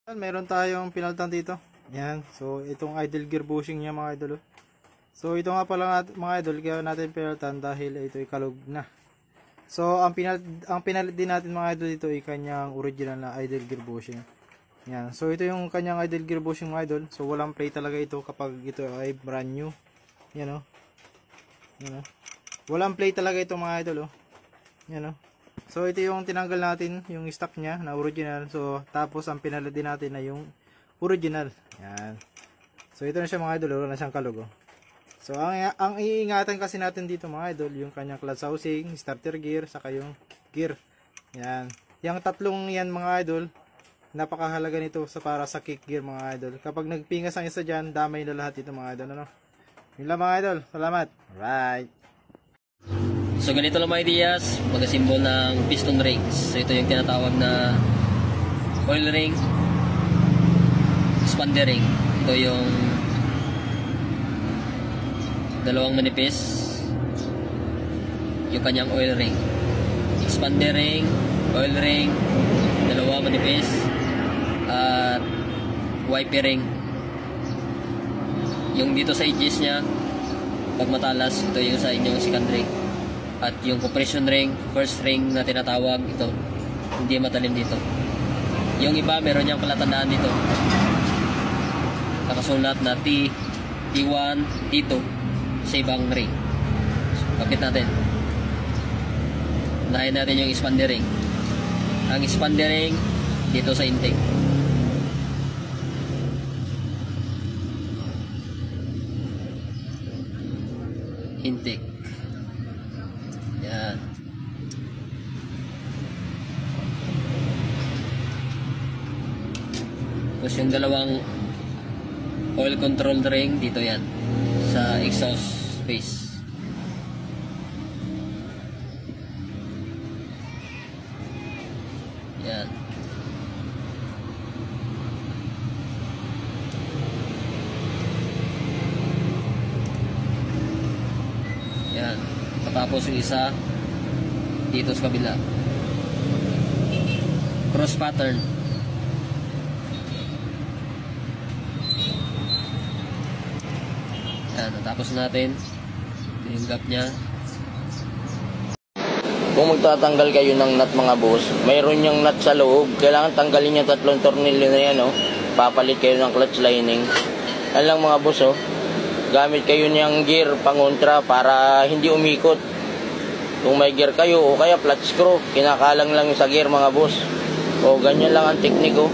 Meron tayong pinaltan dito. Yan. So, itong idle gear bushing niya mga idol. So, ito nga pala mga idol, kaya natin pinaltan dahil ito ay kalog na. So, ang pinalit din natin mga idol dito ay kanyang original na idle gear bushing. Yan. So, ito yung kanyang idle gear bushing mga idol. So, walang play talaga ito kapag ito ay brand new. Yan o. Yan o. Walang play talaga ito mga idol o. Yan o. So, ito yung tinanggal natin, yung stock niya na original. So, tapos ang pinalit din natin na yung original. Yan. So, ito na siya mga idol. Wala na siyang kalog o. So, ang iingatan kasi natin dito mga idol, yung kanyang clutch housing, starter gear, saka yung gear. Yan. Yung tatlong yan mga idol, napakahalaga nito para sa kick gear mga idol. Kapag nagpingas ang isa dyan, damay na lahat ito mga idol. Ano? Yun lang mga idol. Salamat. Alright. So ganito lang mga ideas, mag-asimbol ng piston rings. So ito yung tinatawag na oil ring, expander ring. Ito yung dalawang manipis, yung kanyang oil ring. Expander ring, oil ring, dalawa manipis, at wiper ring. Yung dito sa edges nya, pag matalas, ito yung sa inyong second ring. At yung compression ring, first ring na tinatawag, ito hindi matalim dito. Yung iba meron niyang palatandaan dito, nakasulat na T, T1, T2 sa ibang ring. So, kapit natin. Unahin natin yung expander ring. Ang expander ring dito sa intake. Intake. Yan. Tapos yung dalawang oil control ring dito yan sa exhaust space. Yan. Yan. Tapos yung isa dito sa kabila, cross pattern. Yan, natapos natin yung gap nya. Kung magtatanggal kayo ng nut mga boss, mayroon yung nut sa loob, kailangan tanggalin yung tatlong tornilyo na yan, oh. Papalit kayo ng clutch lining. Yan lang mga boss, oh. Gamit kayo niyang gear pangontra para hindi umikot. Kung may gear kayo o kaya flat screw, kinakalang lang sa gear mga boss. O ganyan lang ang tekniko.